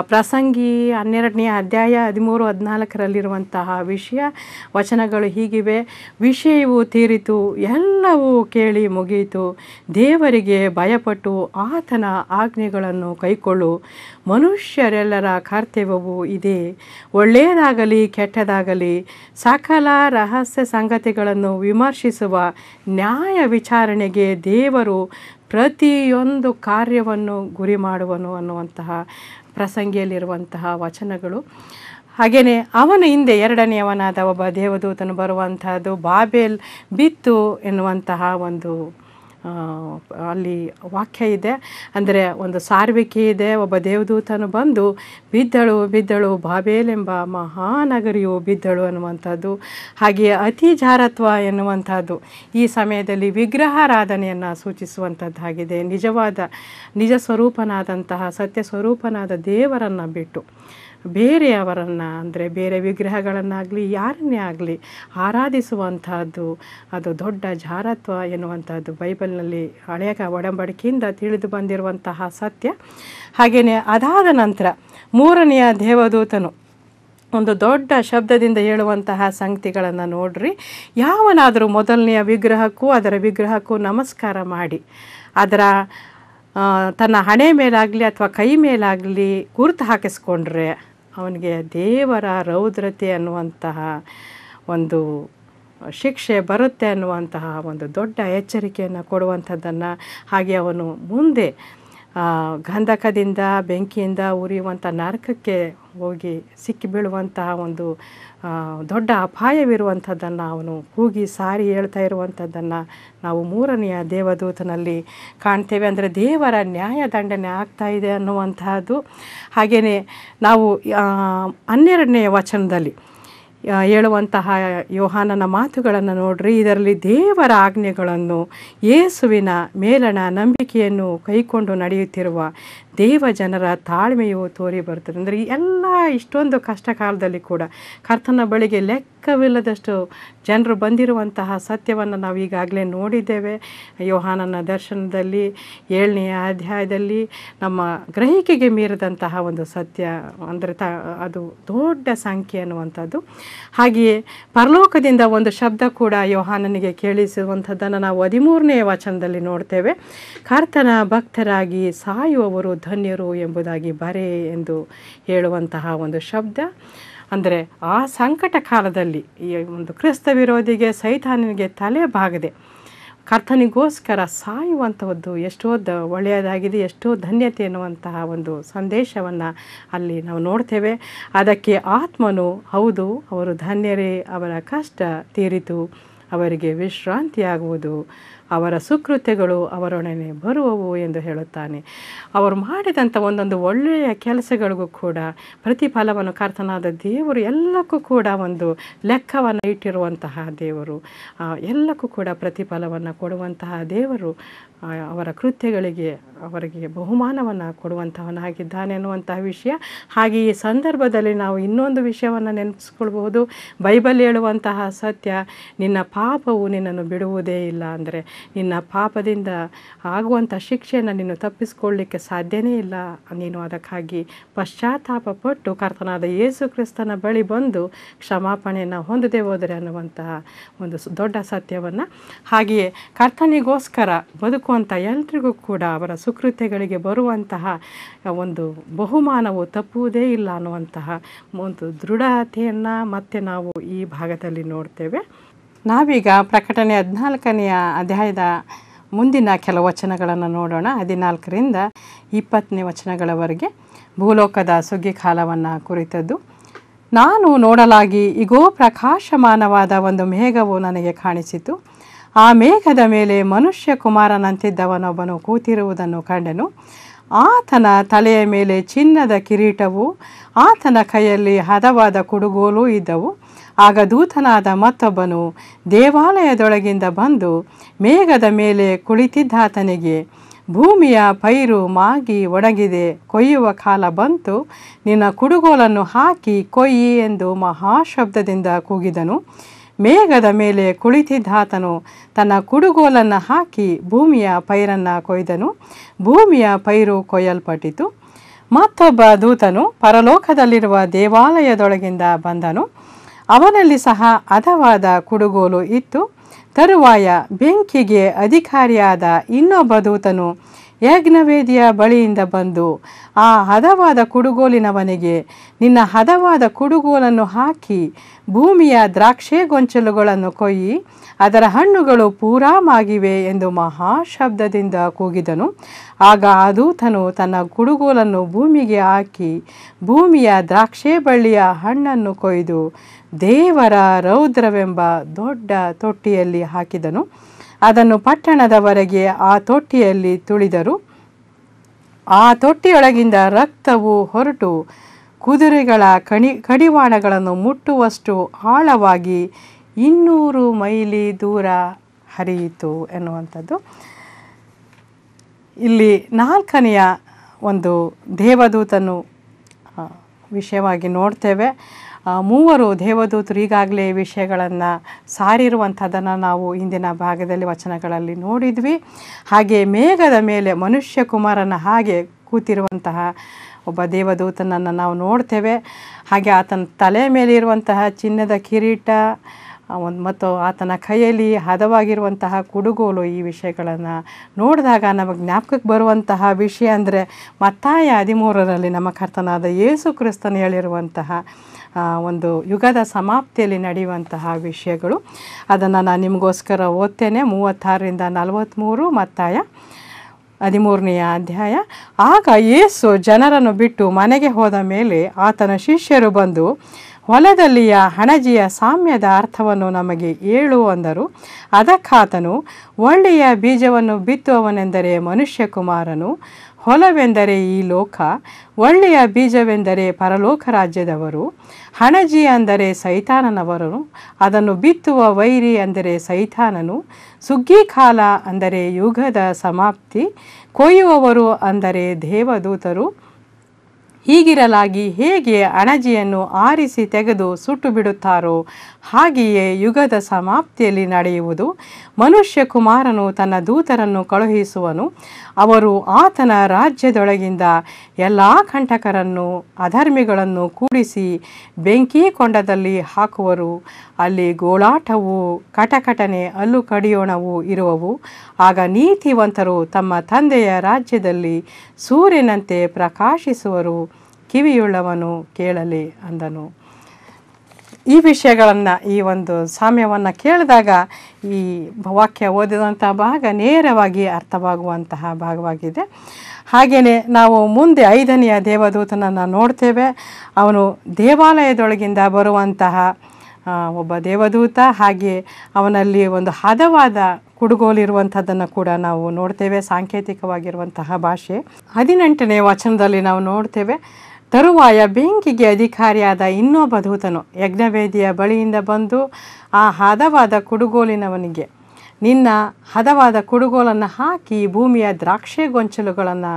ಪ್ರಸಂಗಿ 12ನೇ ಅಧ್ಯಾಯ 13-14ರಲ್ಲಿರುವಂತಹ ವಚನಗಳು ಹೀಗಿವೆ. ವಿಷಯವು ತೀರಿತು, ಎಲ್ಲವೂ ಕೇಳಿ ಮುಗಿಯಿತು, ದೇವರಿಗೆ ಭಯಪಟ್ಟು ಆತನ ಆಜ್ಞೆಗಳನ್ನು ಕೈಕೊಳ್ಳು. ಮನುಷ್ಯರೆಲ್ಲರ ಕರ್ತವ್ಯವೂ ಇದೆ. ಒಳ್ಳೆಯದಾಗಲಿ ಕೆಟ್ಟದಾಗಲಿ ಸಕಲ ರಹಸ್ಯ ಸಂಗತಿಗಳನ್ನು ವಿಮರ್ಶಿಸುವ ನ್ಯಾಯ ವಿಚಾರಣೆಗೆ ದೇವರು ಪ್ರತಿಯೊಂದು ಕಾರ್ಯವನ್ನು ಗುರಿ ಮಾಡುವನು ಅನ್ನುವಂತಹ ಪ್ರಸಂಗಿಯಲ್ಲಿರುವಂತಹ ವಚನಗಳು. ಹಾಗೆಯೇ ಅವನ ಹಿಂದೆ ಎರಡನೆಯವನಾದ ಒಬ್ಬ ದೇವದೂತನು ಬರುವಂತಹದ್ದು ಬಾಬೆಲ್ ಬಿತ್ತು ಎನ್ನುವಂತಹ ಒಂದು ಅಲ್ಲಿ ವಾಕ್ಯ ಇದೆ. ಅಂದರೆ ಒಂದು ಸಾರ್ವಿಕೆ ಇದೆ. ಒಬ್ಬ ದೇವದೂತನು ಬಂದು ಬಿದ್ದಳು ಬಿದ್ದಳು ಬಾಬೇಲ್ ಎಂಬ ಮಹಾನಗರಿಯು ಬಿದ್ದಳು ಅನ್ನುವಂಥದ್ದು. ಹಾಗೆಯೇ ಅತಿ ಜಾರತ್ವ ಎನ್ನುವಂಥದ್ದು ಈ ಸಮಯದಲ್ಲಿ ವಿಗ್ರಹಾರಾಧನೆಯನ್ನು ಸೂಚಿಸುವಂಥದ್ದಾಗಿದೆ. ನಿಜ ಸ್ವರೂಪನಾದಂತಹ ಸತ್ಯ ಸ್ವರೂಪನಾದ ದೇವರನ್ನು ಬಿಟ್ಟು ಬೇರೆಯವರನ್ನು, ಅಂದರೆ ಬೇರೆ ವಿಗ್ರಹಗಳನ್ನಾಗಲಿ ಯಾರನ್ನೇ ಆಗಲಿ ಆರಾಧಿಸುವಂತಹದ್ದು ಅದು ದೊಡ್ಡ ಜಾರತ್ವ ಎನ್ನುವಂಥದ್ದು ಬೈಬಲ್ನಲ್ಲಿ ಹಳೆಯ ಒಡಂಬಡಿಕೆಯಿಂದ ತಿಳಿದು ಬಂದಿರುವಂತಹ ಸತ್ಯ. ಹಾಗೆಯೇ ಅದಾದ ನಂತರ 3ನೆಯ ದೇವದೂತನು ಒಂದು ದೊಡ್ಡ ಶಬ್ದದಿಂದ ಹೇಳುವಂತಹ ಸಂಗತಿಗಳನ್ನು ನೋಡ್ರಿ. ಯಾವನಾದರೂ ಮೊದಲನೆಯ ಅದರ ವಿಗ್ರಹಕ್ಕೂ ನಮಸ್ಕಾರ ಮಾಡಿ ತನ್ನ ಹಣೆ ಮೇಲಾಗಲಿ ಅಥವಾ ಕೈ ಮೇಲಾಗಲಿ ಗುರುತು ಹಾಕಿಸ್ಕೊಂಡ್ರೆ ಅವನಿಗೆ ದೇವರ ರೌದ್ರತೆ ಅನ್ನುವಂತಹ ಒಂದು ಶಿಕ್ಷೆ ಬರುತ್ತೆ ಅನ್ನುವಂತಹ ಒಂದು ದೊಡ್ಡ ಎಚ್ಚರಿಕೆಯನ್ನು ಕೊಡುವಂಥದ್ದನ್ನು, ಹಾಗೆ ಅವನು ಮುಂದೆ ಗಂಧಕದಿಂದ ಬೆಂಕಿಯಿಂದ ಉರಿಯುವಂಥ ನರಕಕ್ಕೆ ಹೋಗಿ ಸಿಕ್ಕಿ ಬೀಳುವಂತಹ ಒಂದು ದೊಡ್ಡ ಅಪಾಯವಿರುವಂಥದ್ದನ್ನು ಅವನು ಕೂಗಿ ಸಾರಿ ಹೇಳ್ತಾ ಇರುವಂಥದ್ದನ್ನು ನಾವು 3ನೆಯ ದೇವದೂತನಲ್ಲಿ ಕಾಣ್ತೇವೆ. ಅಂದರೆ ದೇವರ ನ್ಯಾಯ ದಂಡನೆ ಆಗ್ತಾ ಇದೆ ಅನ್ನುವಂತಹದ್ದು. ಹಾಗೆಯೇ ನಾವು 12ನೇ ವಚನದಲ್ಲಿ ಹೇಳುವಂತಹ ಯೋಹಾನನ ಮಾತುಗಳನ್ನು ನೋಡ್ರಿ. ಇದರಲ್ಲಿ ದೇವರ ಆಜ್ಞೆಗಳನ್ನು, ಯೇಸುವಿನ ಮೇಲಣ ನಂಬಿಕೆಯನ್ನು ಕೈಕೊಂಡು ನಡೆಯುತ್ತಿರುವ ದೇವಜನರ ತಾಳ್ಮೆಯು ತೋರಿ ಬರ್ತದೆ. ಅಂದರೆ ಎಲ್ಲ ಇಷ್ಟೊಂದು ಕಷ್ಟ ಕಾಲದಲ್ಲಿ ಕೂಡ ಕರ್ತನ ಬಳಿಗೆ ಲೆಕ್ಕವಿಲ್ಲದಷ್ಟು ಜನರು ಬಂದಿರುವಂತಹ ಸತ್ಯವನ್ನು ನಾವು ಈಗಾಗಲೇ ನೋಡಿದ್ದೇವೆ. ಯೋಹಾನನ ದರ್ಶನದಲ್ಲಿ 7ನೇ ಅಧ್ಯಾಯದಲ್ಲಿ ನಮ್ಮ ಗ್ರಹಿಕೆಗೆ ಮೀರಿದಂತಹ ಒಂದು ಸತ್ಯ, ಅಂದರೆ ಅದು ದೊಡ್ಡ ಸಂಖ್ಯೆ ಅನ್ನುವಂಥದ್ದು. ಹಾಗೆಯೇ ಪರಲೋಕದಿಂದ ಒಂದು ಶಬ್ದ ಕೂಡ ಯೋಹಾನನಿಗೆ ಕೇಳಿಸುವಂಥದ್ದನ್ನು ನಾವು 13ನೇ ವಚನದಲ್ಲಿ ನೋಡ್ತೇವೆ. ಕರ್ತನ ಭಕ್ತರಾಗಿ ಸಾಯುವವರು ಧನ್ಯರು ಎಂಬುದಾಗಿ ಬರೆ ಎಂದು ಹೇಳುವಂತಹ ಒಂದು ಶಬ್ದ. ಅಂದರೆ ಆ ಸಂಕಟ ಕಾಲದಲ್ಲಿ ಈ ಒಂದು ಕ್ರಿಸ್ತ ವಿರೋಧಿಗೆ ಸೈತಾನನಿಗೆ ತಲೆ ಬಾಗದೆ ಕರ್ತನಿಗೋಸ್ಕರ ಸಾಯುವಂಥದ್ದು ಎಷ್ಟೋ ಒಳ್ಳೆಯದಾಗಿದೆ, ಎಷ್ಟೋ ಧನ್ಯತೆ ಎನ್ನುವಂತಹ ಒಂದು ಸಂದೇಶವನ್ನು ಅಲ್ಲಿ ನಾವು ನೋಡ್ತೇವೆ. ಅದಕ್ಕೆ ಆತ್ಮನು ಹೌದು ಅವರು ಧನ್ಯರೇ, ಅವರ ಕಷ್ಟ ತೀರಿತು, ಅವರಿಗೆ ವಿಶ್ರಾಂತಿಯಾಗುವುದು, ಅವರ ಸುಕೃತ್ಯಗಳು ಅವರೊಡನೆ ಬರುವವು ಎಂದು ಹೇಳುತ್ತಾನೆ. ಅವರು ಮಾಡಿದಂಥ ಒಂದೊಂದು ಒಳ್ಳೆಯ ಕೆಲಸಗಳಿಗೂ ಕೂಡ ಪ್ರತಿಫಲವನ್ನು ಕರ್ತನಾದ ದೇವರು ಎಲ್ಲಕ್ಕೂ ಕೂಡ ಒಂದು ಲೆಕ್ಕವನ್ನು ಇಟ್ಟಿರುವಂತಹ ದೇವರು, ಎಲ್ಲಕ್ಕೂ ಕೂಡ ಪ್ರತಿಫಲವನ್ನು ಕೊಡುವಂತಹ ದೇವರು ಅವರ ಕೃತ್ಯಗಳಿಗೆ ಅವರಿಗೆ ಬಹುಮಾನವನ್ನು ಕೊಡುವಂಥವನಾಗಿದ್ದಾನೆ ಅನ್ನುವಂತಹ ವಿಷಯ. ಹಾಗೆ ಈ ಸಂದರ್ಭದಲ್ಲಿ ನಾವು ಇನ್ನೊಂದು ವಿಷಯವನ್ನು ನೆನಪಿಸ್ಕೊಳ್ಬಹುದು. ಬೈಬಲ್ ಹೇಳುವಂತಹ ಸತ್ಯ, ನಿನ್ನ ಪಾಪವು ನಿನ್ನನ್ನು ಬಿಡುವುದೇ ಇಲ್ಲ. ಅಂದರೆ ನಿನ್ನ ಪಾಪದಿಂದ ಆಗುವಂಥ ಶಿಕ್ಷೆಯನ್ನು ನೀನು ತಪ್ಪಿಸ್ಕೊಳ್ಳಿಕ್ಕೆ ಸಾಧ್ಯನೇ ಇಲ್ಲ. ನೀನು ಅದಕ್ಕಾಗಿ ಪಶ್ಚಾತ್ತಾಪ ಪಟ್ಟು ಕರ್ತನಾದ ಯೇಸು ಕ್ರಿಸ್ತನ ಬಳಿ ಬಂದು ಕ್ಷಮಾಪಣೆಯನ್ನು ಹೊಂದದೆ ಹೋದರೆ ಅನ್ನುವಂತಹ ಒಂದು ದೊಡ್ಡ ಸತ್ಯವನ್ನು, ಹಾಗೆಯೇ ಕರ್ತನಿಗೋಸ್ಕರ ಬದುಕುವಂಥ ಎಲ್ರಿಗೂ ಕೂಡ ಅವರ ಸುಕೃತ್ಯಗಳಿಗೆ ಬರುವಂತಹ ಒಂದು ಬಹುಮಾನವು ತಪ್ಪುವುದೇ ಇಲ್ಲ ಅನ್ನುವಂತಹ ಒಂದು ದೃಢತೆಯನ್ನು ಮತ್ತೆ ನಾವು ಈ ಭಾಗದಲ್ಲಿ ನೋಡ್ತೇವೆ. ನಾವೀಗ ಪ್ರಕಟಣೆ 14ನೇ ಅಧ್ಯಾಯದ ಮುಂದಿನ ಕೆಲವು ವಚನಗಳನ್ನು ನೋಡೋಣ. 14ರಿಂದ 20ನೇ ವಚನಗಳವರೆಗೆ ಭೂಲೋಕದ ಸುಗ್ಗಿ ಕಾಲವನ್ನು ಕುರಿತದ್ದು. ನಾನು ನೋಡಲಾಗಿ ಇಗೋ ಪ್ರಕಾಶಮಾನವಾದ ಒಂದು ಮೇಘವು ನನಗೆ ಕಾಣಿಸಿತು. ಆ ಮೇಘದ ಮೇಲೆ ಮನುಷ್ಯ ಕುಮಾರನಂತಿದ್ದವನೊಬ್ಬನು ಕೂತಿರುವುದನ್ನು ಕಂಡೆನು. ಆತನ ತಲೆಯ ಮೇಲೆ ಚಿನ್ನದ ಕಿರೀಟವು, ಆತನ ಕೈಯಲ್ಲಿ ಹದವಾದ ಕುಡುಗೋಲು ಇದ್ದವು. ಆಗ ದೂತನಾದ ಮತ್ತೊಬ್ಬನು ದೇವಾಲಯದೊಳಗಿಂದ ಬಂದು ಮೇಘದ ಮೇಲೆ ಕುಳಿತಿದ್ದಾತನಿಗೆ, ಭೂಮಿಯ ಪೈರು ಮಾಗಿ ಒಣಗಿದೆ, ಕೊಯ್ಯುವ ಕಾಲ ಬಂತು, ನಿನ್ನ ಕುಡುಗೋಲನ್ನು ಹಾಕಿ ಕೊಯ್ಯಿ ಎಂದು ಮಹಾಶಬ್ದದಿಂದ ಕೂಗಿದನು. ಮೇಘದ ಮೇಲೆ ಕುಳಿತಿದ್ದಾತನು ತನ್ನ ಕುಡುಗೋಲನ್ನು ಹಾಕಿ ಭೂಮಿಯ ಪೈರನ್ನು ಕೊಯ್ದನು. ಭೂಮಿಯ ಪೈರು ಕೊಯ್ಯಲ್ಪಟ್ಟಿತು. ಮತ್ತೊಬ್ಬ ದೂತನು ಪರಲೋಕದಲ್ಲಿರುವ ದೇವಾಲಯದೊಳಗಿಂದ ಬಂದನು. ಅವನಲ್ಲಿ ಸಹ ಹದವಾದ ಕುಡುಗೋಲು ಇತ್ತು. ತರುವಾಯ ಬೆಂಕಿಗೆ ಅಧಿಕಾರಿಯಾದ ಇನ್ನೊಬ್ಬ ದೂತನು ಯಜ್ಞವೇದಿಯ ಬಳಿಯಿಂದ ಬಂದು ಆ ಹದವಾದ ಕುಡುಗೋಲಿನವನಿಗೆ, ನಿನ್ನ ಹದವಾದ ಕುಡುಗೋಲನ್ನು ಹಾಕಿ ಭೂಮಿಯ ದ್ರಾಕ್ಷೆ ಗೊಂಚಲುಗಳನ್ನು ಕೊಯ್ಯಿ, ಅದರ ಹಣ್ಣುಗಳು ಪೂರಾ ಮಾಗಿವೆ ಎಂದು ಮಹಾಶಬ್ದದಿಂದ ಕೂಗಿದನು. ಆಗ ಆ ದೂತನು ತನ್ನ ಕುಡುಗೋಲನ್ನು ಭೂಮಿಗೆ ಹಾಕಿ ಭೂಮಿಯ ದ್ರಾಕ್ಷೆ ಬಳ್ಳಿಯ ಹಣ್ಣನ್ನು ಕೊಯ್ದು ದೇವರ ರೌದ್ರವೆಂಬ ದೊಡ್ಡ ತೊಟ್ಟಿಯಲ್ಲಿ ಹಾಕಿದನು. ಅದನ್ನು ಪಟ್ಟಣದವರೆಗೆ ಆ ತೊಟ್ಟಿಯಲ್ಲಿ ತುಳಿದರು. ಆ ತೊಟ್ಟಿಯೊಳಗಿಂದ ರಕ್ತವು ಹೊರಟು ಕುದುರೆಗಳ ಕಡಿವಾಣಗಳನ್ನು ಮುಟ್ಟುವಷ್ಟು ಆಳವಾಗಿ 200 ಮೈಲಿ ದೂರ ಹರಿಯಿತು ಎನ್ನುವಂಥದ್ದು. ಇಲ್ಲಿ 4ನೆಯ ಒಂದು ದೇವದೂತನು ವಿಷಯವಾಗಿ ನೋಡ್ತೇವೆ. 3 ದೇವದೂತರು ಈಗಾಗಲೇ ವಿಷಯಗಳನ್ನು ಸಾರಿರುವಂಥದ್ದನ್ನು ನಾವು ಇಂದಿನ ಭಾಗದಲ್ಲಿ ವಚನಗಳಲ್ಲಿ ನೋಡಿದ್ವಿ. ಹಾಗೆ ಮೇಘದ ಮೇಲೆ ಮನುಷ್ಯ ಕುಮಾರನ ಹಾಗೆ ಕೂತಿರುವಂತಹ ಒಬ್ಬ ದೇವದೂತನನ್ನು ನಾವು ನೋಡ್ತೇವೆ. ಹಾಗೆ ಆತನ ತಲೆ ಮೇಲೆ ಇರುವಂತಹ ಚಿನ್ನದ ಕಿರೀಟ ಮತ್ತು ಆತನ ಕೈಯಲ್ಲಿ ಹದವಾಗಿರುವಂತಹ ಕುಡುಗೋಲು, ಈ ವಿಷಯಗಳನ್ನು ನೋಡಿದಾಗ ನಮಗೆ ಜ್ಞಾಪಕಕ್ಕೆ ಬರುವಂತಹ ವಿಷಯ ಅಂದರೆ ಮತ್ತಾಯ 13ರಲ್ಲಿ ನಮ್ಮ ಕರ್ತನಾದ ಯೇಸು ಕ್ರಿಸ್ತನು ಹೇಳಿರುವಂತಹ ಒಂದು ಯುಗದ ಸಮಾಪ್ತಿಯಲ್ಲಿ ನಡೆಯುವಂತಹ ವಿಷಯಗಳು. ಅದನ್ನು ನಾನು ನಿಮಗೋಸ್ಕರ ಓದ್ತೇನೆ. 36ರಿಂದ 43 ಮತ್ತಾಯ 13ನೇ ಅಧ್ಯಾಯ. ಆಗ ಯೇಸು ಜನರನ್ನು ಬಿಟ್ಟು ಮನೆಗೆ ಹೋದ ಮೇಲೆ ಆತನ ಶಿಷ್ಯರು ಬಂದು, ಹೊಲದಲ್ಲಿಯ ಹಣಜಿಯ ಸಾಮ್ಯದ ಅರ್ಥವನ್ನು ನಮಗೆ ಹೇಳು ಅಂದರು. ಅದಕ್ಕಾತನು, ಒಳ್ಳೆಯ ಬೀಜವನ್ನು ಬಿತ್ತುವವನೆಂದರೆ ಮನುಷ್ಯ ಕುಮಾರನು, ಹೊಲವೆಂದರೆ ಈ ಲೋಕ, ಒಳ್ಳೆಯ ಬೀಜವೆಂದರೆ ಪರಲೋಕ ರಾಜ್ಯದವರು, ಹಣಜಿ ಅಂದರೆ ಸೈತಾನನವರು, ಅದನ್ನು ಬಿತ್ತುವ ವೈರಿ ಅಂದರೆ ಸೈತಾನನು, ಸುಗ್ಗಿ ಕಾಲ ಅಂದರೆ ಯುಗದ ಸಮಾಪ್ತಿ, ಕೊಯ್ಯುವವರು ಅಂದರೆ ದೇವದೂತರು. ಹೀಗಿರಲಾಗಿ ಹೇಗೆ ಅಣಜಿಯನ್ನು ಆರಿಸಿ ತೆಗೆದು ಸುಟ್ಟು ಬಿಡುತ್ತಾರೋ ಹಾಗೆಯೇ ಯುಗದ ಸಮಾಪ್ತಿಯಲ್ಲಿ ನಡೆಯುವುದು. ಮನುಷ್ಯ ಕುಮಾರನು ತನ್ನ ದೂತರನ್ನು ಕಳುಹಿಸುವನು. ಅವರು ಆತನ ರಾಜ್ಯದೊಳಗಿಂದ ಎಲ್ಲ ಕಂಟಕರನ್ನು ಅಧರ್ಮಿಗಳನ್ನು ಕೂಡಿಸಿ ಬೆಂಕಿ ಕೊಂಡದಲ್ಲಿ ಹಾಕುವರು. ಅಲ್ಲಿ ಗೋಳಾಟವೂ ಕಟಕಟನೆ ಹಲ್ಲು ಕಡಿಯೋಣವೂ ಇರುವವು. ಆಗ ನೀತಿವಂತರು ತಮ್ಮ ತಂದೆಯ ರಾಜ್ಯದಲ್ಲಿ ಸೂರ್ಯನಂತೆ ಪ್ರಕಾಶಿಸುವರು. ಕಿವಿಯುಳ್ಳವನು ಕೇಳಲಿ ಅಂದನು. ಈ ವಿಷಯಗಳನ್ನು, ಈ ಒಂದು ಸಾಮ್ಯವನ್ನು ಕೇಳಿದಾಗ ಈ ವಾಕ್ಯ ಓದಿದಂಥ ಭಾಗ ನೇರವಾಗಿ ಅರ್ಥವಾಗುವಂತಹ ಭಾಗವಾಗಿದೆ. ಹಾಗೆಯೇ ನಾವು ಮುಂದೆ 5ನೆಯ ದೇವದೂತನನ್ನು ನೋಡ್ತೇವೆ. ಅವನು ದೇವಾಲಯದೊಳಗಿಂದ ಬರುವಂತಹ ಒಬ್ಬ ದೇವದೂತ. ಹಾಗೆ ಅವನಲ್ಲಿ ಒಂದು ಹದವಾದ ಕುಡುಗೋಲಿರುವಂಥದ್ದನ್ನು ಕೂಡ ನಾವು ನೋಡ್ತೇವೆ, ಸಾಂಕೇತಿಕವಾಗಿರುವಂತಹ ಭಾಷೆ. 18ನೇ ವಚನದಲ್ಲಿ ನಾವು ನೋಡ್ತೇವೆ, ತರುವಾಯ ಬೆಂಕಿಗೆ ಅಧಿಕಾರಿಯಾದ ಇನ್ನೊಬ್ಬ ದೂತನು ಯಜ್ಞವೇದಿಯ ಬಳಿಯಿಂದ ಬಂದು ಆ ಹದವಾದ ಕುಡುಗೋಲಿನವನಿಗೆ, ನಿನ್ನ ಹದವಾದ ಕುಡುಗೋಲನ್ನು ಹಾಕಿ ಭೂಮಿಯ ದ್ರಾಕ್ಷೆ ಗೊಂಚಲುಗಳನ್ನು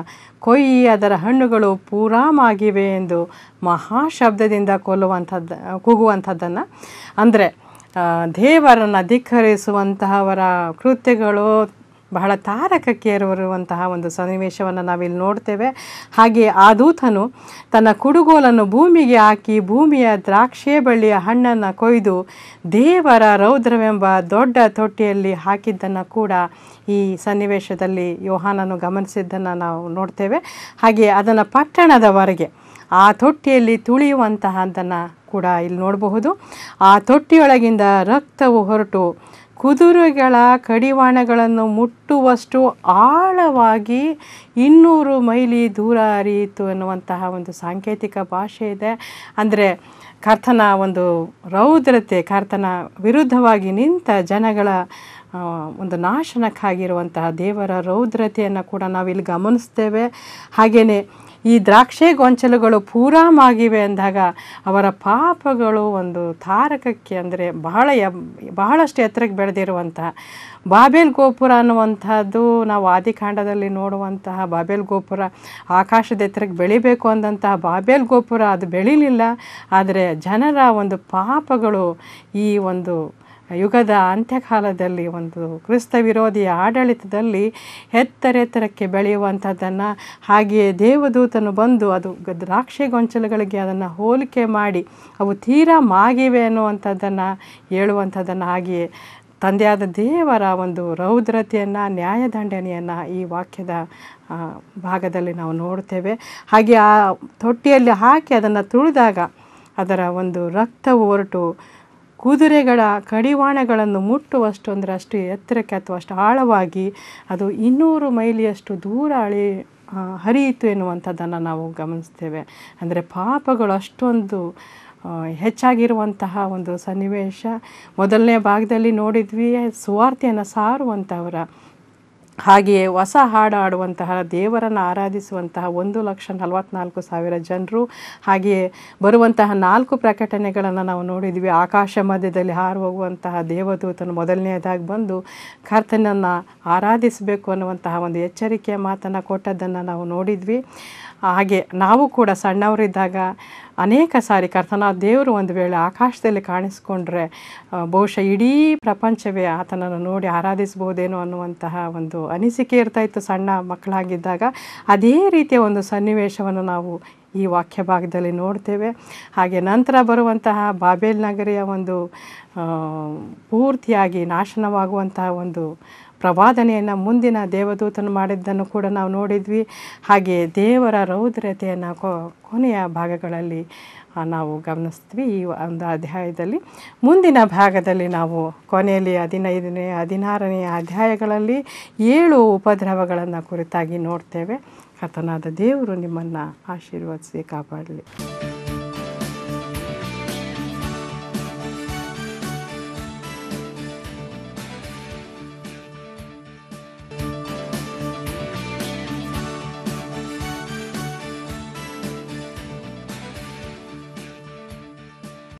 ಕೊಯ್ಯಿ ಅದರ ಹಣ್ಣುಗಳು ಪೂರಾಮಾಗಿವೆ ಎಂದು ಮಹಾಶಬ್ದದಿಂದ ಕೂಗುವಂಥದ್ದನ್ನು, ಅಂದರೆ ದೇವರನ್ನು ಧಿಕ್ಕರಿಸುವಂತಹವರ ಕೃತ್ಯಗಳು ಬಹಳ ತಾರಕಕ್ಕೇರುವಂತಹ ಒಂದು ಸನ್ನಿವೇಶವನ್ನು ನಾವಿಲ್ಲಿ ನೋಡ್ತೇವೆ. ಹಾಗೆ ಆ ದೂತನು ತನ್ನ ಕುಡುಗೋಲನ್ನು ಭೂಮಿಗೆ ಹಾಕಿ ಭೂಮಿಯ ದ್ರಾಕ್ಷೆ ಬಳ್ಳಿಯ ಹಣ್ಣನ್ನು ಕೊಯ್ದು ದೇವರ ರೌದ್ರವೆಂಬ ದೊಡ್ಡ ತೊಟ್ಟಿಯಲ್ಲಿ ಹಾಕಿದ್ದನ್ನು ಕೂಡ ಈ ಸನ್ನಿವೇಶದಲ್ಲಿ ಯೋಹಾನನು ಗಮನಿಸಿದ್ದನ್ನು ನಾವು ನೋಡ್ತೇವೆ. ಹಾಗೆ ಅದನ್ನು ಪಟ್ಟಣದವರೆಗೆ ಆ ತೊಟ್ಟಿಯಲ್ಲಿ ತುಳಿಯುವಂತಹದ್ದನ್ನು ಕೂಡ ಇಲ್ಲಿ ನೋಡಬಹುದು. ಆ ತೊಟ್ಟಿಯೊಳಗಿಂದ ರಕ್ತವು ಹೊರಟು ಕುದುರೆಗಳ ಕಡಿವಾಣಗಳನ್ನು ಮುಟ್ಟುವಷ್ಟು ಆಳವಾಗಿ 200 ಮೈಲಿ ದೂರ ಹರಿಯಿತು ಎನ್ನುವಂತಹ ಒಂದು ಸಾಂಕೇತಿಕ ಭಾಷೆ ಇದೆ. ಅಂದರೆ ಕರ್ತನ ಒಂದು ರೌದ್ರತೆ, ಕರ್ತನ ವಿರುದ್ಧವಾಗಿ ನಿಂತ ಜನಗಳ ಒಂದು ನಾಶನಕ್ಕಾಗಿರುವಂತಹ ದೇವರ ರೌದ್ರತೆಯನ್ನು ಕೂಡ ನಾವಿಲ್ಲಿ ಗಮನಿಸ್ತೇವೆ. ಹಾಗೆಯೇ ಈ ದ್ರಾಕ್ಷೆ ಗೊಂಚಲುಗಳು ಪೂರಾಮಾಗಿವೆ ಅಂದಾಗ ಅವರ ಪಾಪಗಳು ಒಂದು ತಾರಕಕ್ಕೆ, ಅಂದರೆ ಬಹಳಷ್ಟು ಎತ್ತರಕ್ಕೆ ಬೆಳೆದಿರುವಂತಹ ಬಾಬೆಲ್ ಗೋಪುರ ಅನ್ನುವಂಥದ್ದು, ನಾವು ಆದಿಕಾಂಡದಲ್ಲಿ ನೋಡುವಂತಹ ಬಾಬೆಲ್ ಗೋಪುರ ಆಕಾಶದ ಎತ್ತರಕ್ಕೆ ಬೆಳಿಬೇಕು ಅಂದಂತಹ ಬಾಬೆಲ್ ಗೋಪುರ ಅದು ಬೆಳಿಲಿಲ್ಲ. ಆದರೆ ಜನರ ಒಂದು ಪಾಪಗಳು ಈ ಒಂದು ಯುಗದ ಅಂತ್ಯಕಾಲದಲ್ಲಿ ಒಂದು ಕ್ರಿಸ್ತ ವಿರೋಧಿಯ ಆಡಳಿತದಲ್ಲಿ ಎತ್ತರೆತ್ತರಕ್ಕೆ ಬೆಳೆಯುವಂಥದ್ದನ್ನು, ಹಾಗೆಯೇ ದೇವದೂತನು ಬಂದು ಅದು ದ್ರಾಕ್ಷೆ ಗೊಂಚಲುಗಳಿಗೆ ಅದನ್ನು ಹೋಲಿಕೆ ಮಾಡಿ ಅವು ತೀರಾ ಮಾಗಿವೆ ಅನ್ನುವಂಥದ್ದನ್ನು ಹೇಳುವಂಥದ್ದನ್ನು, ಹಾಗೆಯೇ ತಂದೆಯಾದ ದೇವರ ಒಂದು ರೌದ್ರತೆಯನ್ನು, ನ್ಯಾಯದಂಡನೆಯನ್ನು ಈ ವಾಕ್ಯದ ಭಾಗದಲ್ಲಿ ನಾವು ನೋಡ್ತೇವೆ. ಹಾಗೆ ಆ ತೊಟ್ಟಿಯಲ್ಲಿ ಹಾಕಿ ಅದನ್ನು ತುಳಿದಾಗ ಅದರ ಒಂದು ರಕ್ತವು ಹೊರಟು ಕುದುರೆಗಳ ಕಡಿವಾಣಗಳನ್ನು ಮುಟ್ಟುವಷ್ಟು, ಅಂದರೆ ಅಷ್ಟು ಎತ್ತರಕ್ಕೆ ಅಥವಾ ಅಷ್ಟು ಆಳವಾಗಿ ಅದು 200 ಮೈಲಿಯಷ್ಟು ದೂರ ಹರಿಯಿತು ಎನ್ನುವಂಥದ್ದನ್ನು ನಾವು ಗಮನಿಸ್ತೇವೆ. ಅಂದರೆ ಪಾಪಗಳು ಅಷ್ಟೊಂದು ಹೆಚ್ಚಾಗಿರುವಂತಹ ಒಂದು ಸನ್ನಿವೇಶ. ಮೊದಲನೇ ಭಾಗದಲ್ಲಿ ನೋಡಿದ್ವಿ, ಸುವಾರ್ತೆಯನ್ನು ಸಾರುವಂಥವರ, ಹಾಗೆಯೇ ಹೊಸ ಹಾಡು ಆಡುವಂತಹ, ದೇವರನ್ನು ಆರಾಧಿಸುವಂತಹ 1,44,000 ಜನರು. ಹಾಗೆಯೇ ಬರುವಂತಹ 4 ಪ್ರಕಟಣೆಗಳನ್ನು ನಾವು ನೋಡಿದ್ವಿ. ಆಕಾಶ ಮಧ್ಯದಲ್ಲಿ ಹಾರು ಹೋಗುವಂತಹ ದೇವದೂತನು ಮೊದಲನೆಯದಾಗಿ ಬಂದು ಕರ್ತನನ್ನು ಆರಾಧಿಸಬೇಕು ಅನ್ನುವಂತಹ ಒಂದು ಎಚ್ಚರಿಕೆಯ ಮಾತನ್ನು ಕೊಟ್ಟದ್ದನ್ನು ನಾವು ನೋಡಿದ್ವಿ. ಹಾಗೆ ನಾವು ಕೂಡ ಸಣ್ಣವರಿದ್ದಾಗ ಅನೇಕ ಸಾರಿ ಕರ್ತನ ದೇವರು ಒಂದು ವೇಳೆ ಆಕಾಶದಲ್ಲಿ ಕಾಣಿಸ್ಕೊಂಡ್ರೆ ಬಹುಶಃ ಇಡೀ ಪ್ರಪಂಚವೇ ಆತನನ್ನು ನೋಡಿ ಆರಾಧಿಸ್ಬೋದೇನೋ ಅನ್ನುವಂತಹ ಒಂದು ಅನಿಸಿಕೆ ಇರ್ತಾಯಿತ್ತು ಸಣ್ಣ ಮಕ್ಕಳಾಗಿದ್ದಾಗ. ಅದೇ ರೀತಿಯ ಒಂದು ಸನ್ನಿವೇಶವನ್ನು ನಾವು ಈ ವಾಕ್ಯ ಭಾಗದಲ್ಲಿ ನೋಡ್ತೇವೆ. ಹಾಗೆ ನಂತರ ಬರುವಂತಹ ಬಾಬೆಲ್ ನಗರಿಯ ಒಂದು ಪೂರ್ತಿಯಾಗಿ ನಾಶನವಾಗುವಂತಹ ಒಂದು ಪ್ರವಾದನೆಯನ್ನು ಮುಂದಿನ ದೇವದೂತನು ಮಾಡಿದ್ದನ್ನು ಕೂಡ ನಾವು ನೋಡಿದ್ವಿ. ಹಾಗೆ ದೇವರ ರೌದ್ರತೆಯನ್ನು ಕೊನೆಯ ಭಾಗಗಳಲ್ಲಿ ನಾವು ಗಮನಿಸ್ತೀವಿ ಈ ಒಂದು ಅಧ್ಯಾಯದಲ್ಲಿ. ಮುಂದಿನ ಭಾಗದಲ್ಲಿ ನಾವು ಕೊನೆಯಲ್ಲಿ 15ನೇ 16ನೇ ಅಧ್ಯಾಯಗಳಲ್ಲಿ 7 ಉಪದ್ರವಗಳನ್ನು ಕುರಿತಾಗಿ ನೋಡ್ತೇವೆ. ಕರ್ತನಾದ ದೇವರು ನಿಮ್ಮನ್ನು ಆಶೀರ್ವದಿಸಿ ಕಾಪಾಡಲಿ.